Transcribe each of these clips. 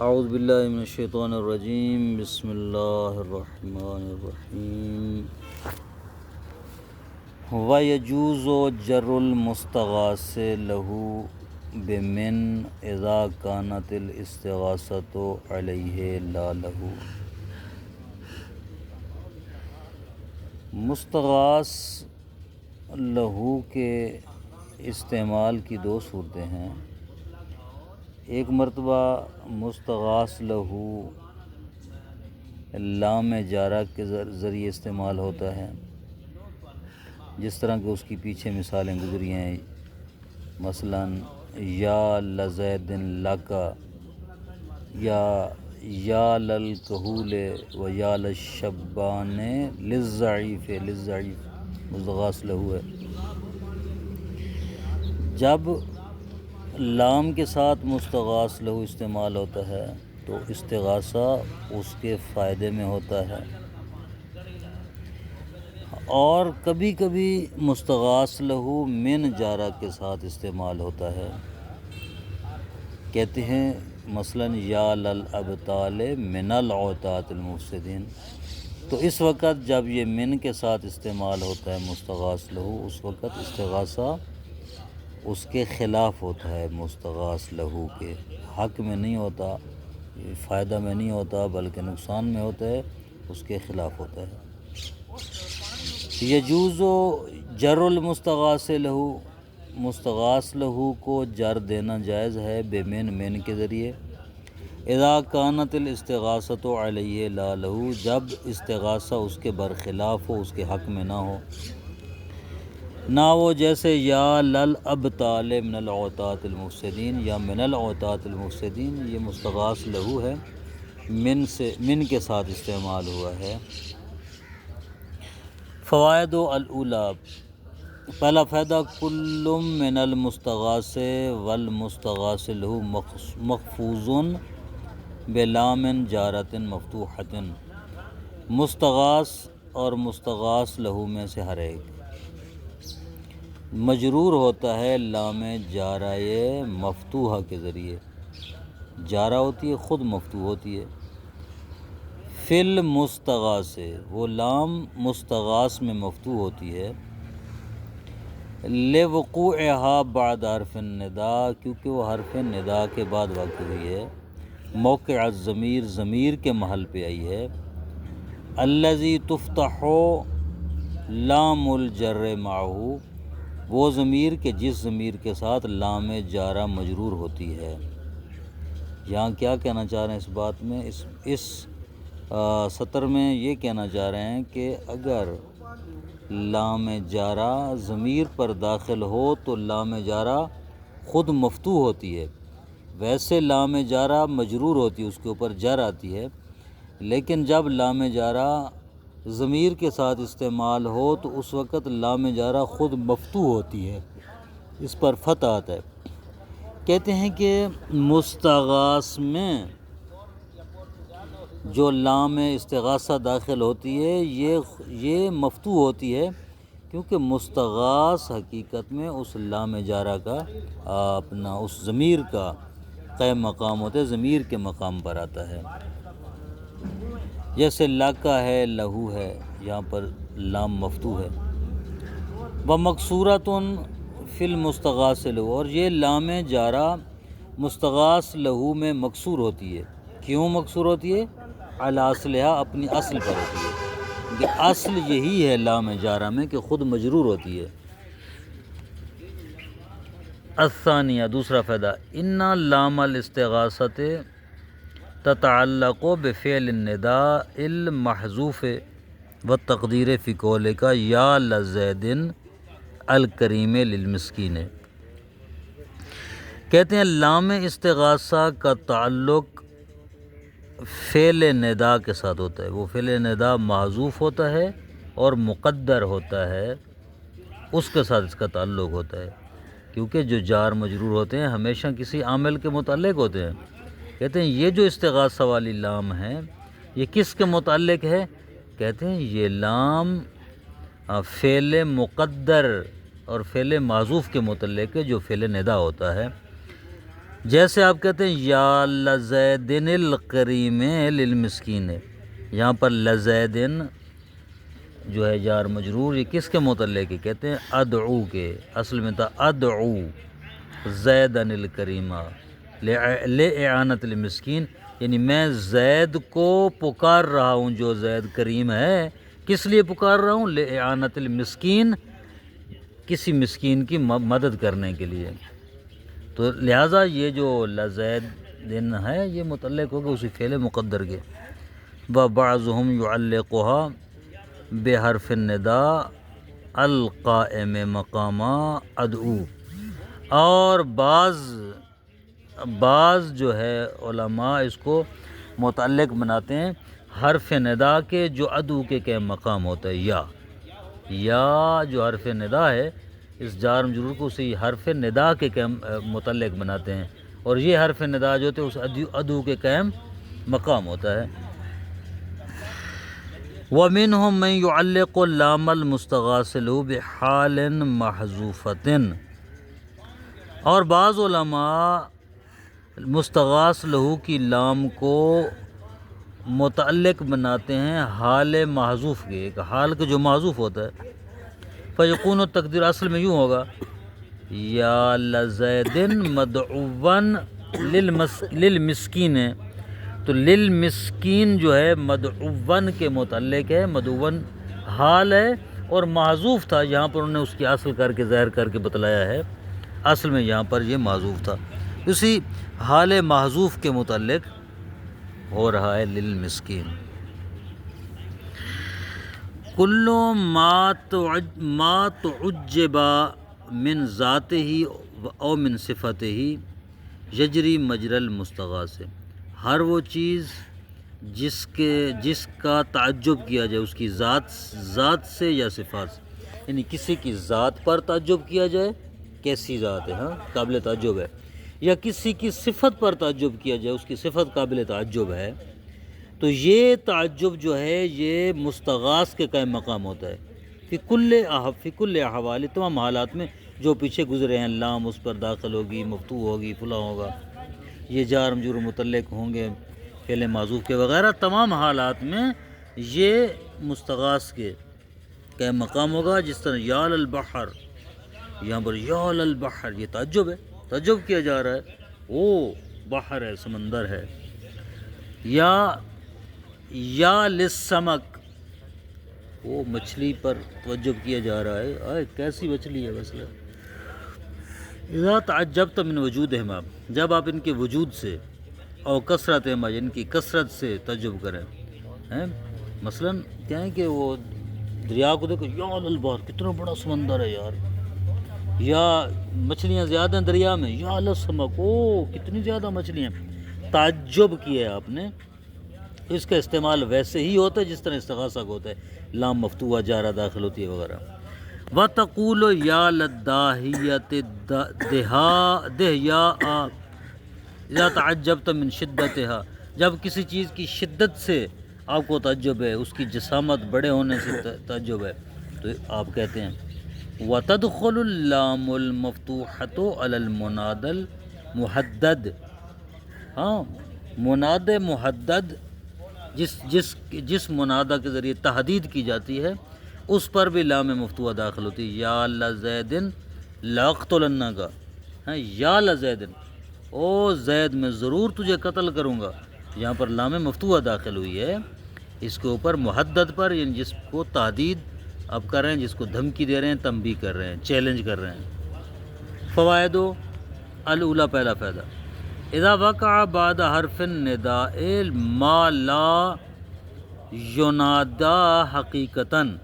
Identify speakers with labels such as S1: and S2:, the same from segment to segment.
S1: اعوذ باللہ من الشیطان الرجیم، بسم اللہ الرحمن الرحیم۔ وَيَجُوزُ جَرُّ الْمُسْتَغَاثِ لَهُ بِمِنْ اِذَا كَانَتِ الِاسْتِغَاثَةُ عَلَيْهِ لَا لَهُ۔ مستغاث لہو کے استعمال کی دو صورتیں ہیں۔ ایک مرتبہ مستغاث لہو لام جارہ کے ذریعے استعمال ہوتا ہے، جس طرح کہ اس کی پیچھے مثالیں گزری ہیں، مثلا یا لزید لکا، یا للکہول و یا للشبان للضعیف مستغاث لہو ہے۔ جب لام کے ساتھ مستغاث لہو استعمال ہوتا ہے تو استغاثہ اس کے فائدے میں ہوتا ہے، اور کبھی کبھی مستغاث لہو من جارہ کے ساتھ استعمال ہوتا ہے۔ کہتے ہیں مثلا یا للابطال من العتاة المفسدین، تو اس وقت جب یہ من کے ساتھ استعمال ہوتا ہے مستغاث لہو، اس وقت استغاثہ اس کے خلاف ہوتا ہے، مستغاث لہو کے حق میں نہیں ہوتا، فائدہ میں نہیں ہوتا بلکہ نقصان میں ہوتا ہے، اس کے خلاف ہوتا ہے۔ یجوز جر المستغاث لہو، مستغاث لہو کو جر دینا جائز ہے من کے ذریعے، اذا کانت الاستغاثۃ علیہ لا لہو، جب استغاثہ اس کے برخلاف ہو، اس کے حق میں نہ ہو، نہ وہ جیسے یا للابطال من العتاة المفسدین یا من العتاة المفسدین، یہ مستغاث لہو ہے، من کے ساتھ استعمال ہوا ہے۔ فوائد الاولی، پہلا فائدہ کل من المستغاث والمستغاث لہو مخفوظ بلام جارۃ مفتوحۃ، مستغاث اور مستغاث لہو میں سے ہر ایک مجرور ہوتا ہے لام جارہ مفتوحہ کے ذریعے، جارہ ہوتی ہے خود مفتوح ہوتی ہے۔ فی المستغاث، وہ لام مستغاث میں مفتوح ہوتی ہے، لوقوعہا بعد حرف النداء، کیونکہ وہ حرف ندا کے بعد واقع ہوئی ہے، موقع الضمیر، ضمیر کے محل پہ آئی ہے، الذی تفتح لام الجر معہ، وہ ضمیر کے جس ضمیر کے ساتھ لام جارہ مجرور ہوتی ہے۔ یہاں کیا کہنا چاہ رہے ہیں اس بات میں، اس سطر میں یہ کہنا چاہ رہے ہیں کہ اگر لام جارہ ضمیر پر داخل ہو تو لام جارہ خود مفتوح ہوتی ہے، ویسے لام جارہ مجرور ہوتی ہے، اس کے اوپر جر آتی ہے، لیکن جب لام جارہ ضمیر کے ساتھ استعمال ہو تو اس وقت لام جارہ خود مفتوح ہوتی ہے، اس پر فتح آتا ہے۔ کہتے ہیں کہ مستغاث میں جو لام استغاثہ داخل ہوتی ہے یہ مفتوح ہوتی ہے، کیونکہ مستغاث حقیقت میں اس لام جارہ کا اپنا اس ضمیر کا قائم مقام ہوتا ہے، ضمیر کے مقام پر آتا ہے، جیسے لاکا ہے، لہو ہے، یہاں پر لام مفتوح ہے۔ وَمَقْصُورَةٌ فِي الْمُسْتَغَاثِ لَهُ، اور یہ لام جارہ مستغاث لہو میں مقصور ہوتی ہے۔ کیوں مقصور ہوتی ہے؟ علی اصلہا، اپنی اصل پر ہوتی ہے، کہ اصل یہی ہے لام جارہ میں کہ خود مجرور ہوتی ہے۔ الثانیہ، دوسرا فائدہ، ان لام الاستغاثۃ تتعلق بفعل النداء المحذوف والتقدیر فی قولک یا لزید الکریم للمسکین۔ کہتے ہیں لام استغاثہ کا تعلق فعل ندا کے ساتھ ہوتا ہے، وہ فعل ندا محذوف ہوتا ہے اور مقدر ہوتا ہے، اس کے ساتھ اس کا تعلق ہوتا ہے، کیونکہ جو جار مجرور ہوتے ہیں ہمیشہ کسی عامل کے متعلق ہوتے ہیں۔ کہتے ہیں یہ جو استغاثہ والی لام ہے یہ کس کے متعلق ہے؟ کہتے ہیں یہ لام فعل مقدر اور فعل معذوف کے متعلق ہے، جو فعل ندا ہوتا ہے۔ جیسے آپ کہتے ہیں یا لزیدن الکریم للمسکین، یہاں پر لزیدن جو ہے جار مجرور، یہ کس کے متعلق ہے؟ کہتے ہیں ادعو کے، اصل میں تھا ادعو زیدن الکریمہ لإعانت المسکین، یعنی میں زید کو پکار رہا ہوں جو زید کریم ہے، کس لیے پکار رہا ہوں؟ لإعانت المسکین، کسی مسکین کی مدد کرنے کے لیے۔ تو لہٰذا یہ جو لزید دن ہے یہ متعلق ہوگا اسی فعل مقدر کے۔ وَبَعْضُهُمْ يُعَلِّقُهَا بِحَرْفِ النداء القائم مقام ادعو، اور بعض جو ہے علماء اس کو متعلق بناتے ہیں حرف ندا کے جو ادعو کے قائم مقام ہوتا ہے، یا جو حرف ندا ہے اس جار مجرور کو اسی حرف ندا کے قائم متعلق بناتے ہیں، اور یہ حرف ندا جو ہوتے ہیں اس ادعو کے قائم مقام ہوتا ہے۔ وَمِنْهُمْ مَنْ يُعَلِّقُ اللَّامَ الْمُسْتَغَاثَ لَهُ بِحَالٍ مَحْذُوفَةٍ، اور بعض علماء مستغاث لہو کی لام کو متعلق بناتے ہیں حال محذوف کے، ایک حال کے جو محذوف ہوتا ہے۔ فیکون و تقدیر اصل میں یوں ہوگا یا لزیدن مدعون للمسکین، تو للمسکین جو ہے مدعون کے متعلق ہے، مدعون حال ہے اور محذوف تھا، یہاں پر انہوں نے اس کی اصل کر کے ظاہر کر کے بتلایا ہے، اصل میں یہاں پر یہ محذوف تھا، اسی حال محذوف کے متعلق ہو رہا ہے للمسکین۔ کل ما تعجب من ذاتہ او من صفتہ یجری مجری المستغاث، ہر وہ چیز جس کا تعجب کیا جائے اس کی ذات سے یا صفات سے، یعنی کسی کی ذات پر تعجب کیا جائے، کیسی ذات ہے، قابل تعجب ہے، یا کسی کی صفت پر تعجب کیا جائے اس کی صفت قابل تعجب ہے، تو یہ تعجب جو ہے یہ مستغاث کے قائم مقام ہوتا ہے فی کل احوال، تمام حالات میں جو پیچھے گزرے ہیں، لام اس پر داخل ہوگی، مفتوح ہوگی، فلاں ہوگا، یہ جار مجرور متعلق ہوں گے فعل معذوف کے وغیرہ، تمام حالات میں یہ مستغاث کے قائم مقام ہوگا۔ جس طرح یا البحر، یہاں پر یا البحر یہ تعجب ہے، تعجب کیا جا رہا ہے، او بحر ہے، سمندر ہے، یا للسمک، وہ مچھلی پر توجب کیا جا رہا ہے، آئے کیسی مچھلی ہے مثلا۔ اذا تعجبت من وجودہما، جب آپ ان کے وجود سے، او کثرتہما ان کی کثرت سے تعجب کریں، مثلا کیا ہے کہ وہ دریا کو دیکھو، یا للبحر کتنا بڑا سمندر ہے یار، یا مچھلیاں زیادہ ہیں دریا میں، یا للسمک، او کتنی زیادہ مچھلیاں، تعجب کیا ہے آپ نے، اس کا استعمال ویسے ہی ہوتا ہے جس طرح استغاثہ کو ہوتا ہے، لام مفتوحہ جارہ داخل ہوتی ہے وغیرہ۔ وَتَقُولُ يَا لَلدَّاهِيَةِ دِهْيَاءَ اِذَا تَعَجَّبْتَ مِنْ شِدَّتِهَا، جب کسی چیز کی شدت سے آپ کو تعجب ہے، اس کی جسامت بڑے ہونے سے تعجب ہے، تو آپ کہتے ہیں وَتَدْخُلُ اللَّامُ الْمَفْتُوحَةُ عَلَى الْمُنَادَى الْمُحَدَّدِ، مناد محدد جس منادہ کے ذریعے تحدید کی جاتی ہے اس پر بھی لام مفتوحہ داخل ہوتی ہے، یا لزیدن لاقتلنک، یا لزیدن، او زید میں ضرور تجھے قتل کروں گا، یہاں پر لام مفتوحہ داخل ہوئی ہے اس کے اوپر محدد پر، یعنی جس کو تحدید آپ کر رہے ہیں، جس کو دھمکی دے رہے ہیں، تنبیہ کر رہے ہیں، چیلنج کر رہے ہیں۔ فوائد الاولی، پہلا فائدہ، اذا وقع بعد حرف النداء ما لا ینادا حقیقتاً،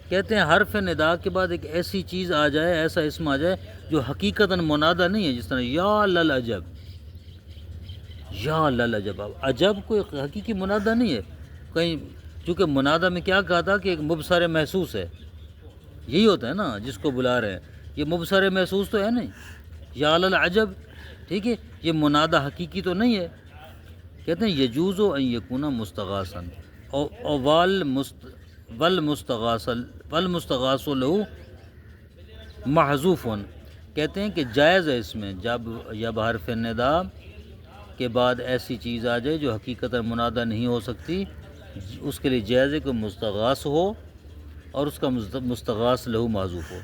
S1: کہتے ہیں حرف ندا کے بعد ایک ایسی چیز آ جائے، ایسا اسم آ جائے جو حقیقتاً منادہ نہیں ہے، جس طرح یا للعجب، یا للعجب، عجب کوئی حقیقی منادہ نہیں ہے کہیں، چونکہ منادہ میں کیا کہا تھا کہ ایک مبصر محسوس ہے، یہی ہوتا ہے نا جس کو بلا رہے ہیں، یہ مبصر محسوس تو ہے نہیں، یا للعجب، ٹھیک ہے، یہ منادہ حقیقی تو نہیں ہے، کہتے ہیں یجوز ان یکون مستغاثا والمستغاث له محذوف، کہتے ہیں کہ جائز ہے اس میں جب حرف ندا کے بعد ایسی چیز آ جائے جو حقیقتاً منادہ نہیں ہو سکتی، اس کے لیے جائز ہے کہ مستغاث ہو اور اس کا مستغاث لہو معذوف ہو،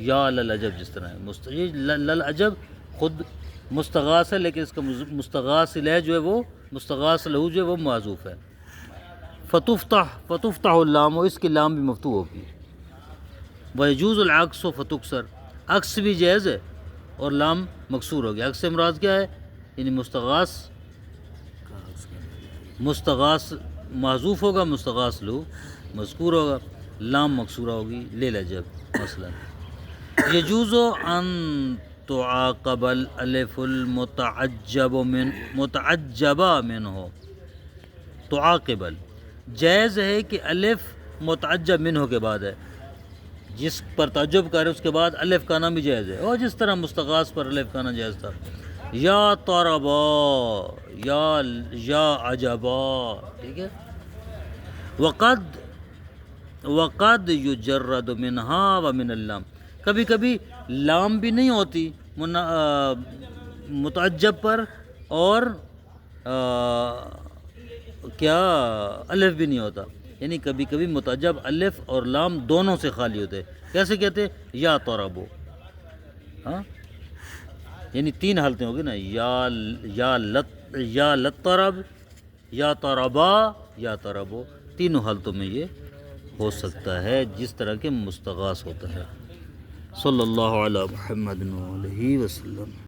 S1: یا للعجب جس طرح ہے یہ للعجب خود مستغاث ہے، لیکن اس کا مستغاث لہ جو ہے وہ مستغاث لہو جو ہے وہ معذوف ہے۔ فتفتح اللام، اس کی لام بھی مفتوح ہوگی۔ ویجوز العکس و فتکسر، عکس بھی جائز ہے اور لام مکسور ہوگی۔ عکس سے مراد کیا ہے؟ یعنی مستغاث معذوف ہوگا، مستغاث لہو مذکور ہوگا، لام مکسورہ ہوگی للعجب مثلا۔ یجوز ان تعاقب الالف متعجبہ منہ، تعاقب جائز ہے کہ الف متعجب منہ کے بعد ہے، جس پر تعجب کرے اس کے بعد الف کا نام بھی جائز ہے، اور جس طرح مستغاث پر الف کا نام جائز تھا۔ یا طربا، یا عجبا، ٹھیک ہے۔ وقد یجرد منہا ومن اللام، کبھی کبھی لام بھی نہیں ہوتی متعجب پر، اور کیا الف بھی نہیں ہوتا، یعنی کبھی کبھی متعجب الف اور لام دونوں سے خالی ہوتے، کیسے کہتے؟ یا طربو، ہاں یعنی تین حالتیں ہوگی نا، یا لطرب، یا طربا، یا طربو، تینوں حالتوں میں یہ ہو سکتا ہے جس طرح کے مستغاث ہوتا ہے۔ صلی اللہ علی محمد علیہ وسلم۔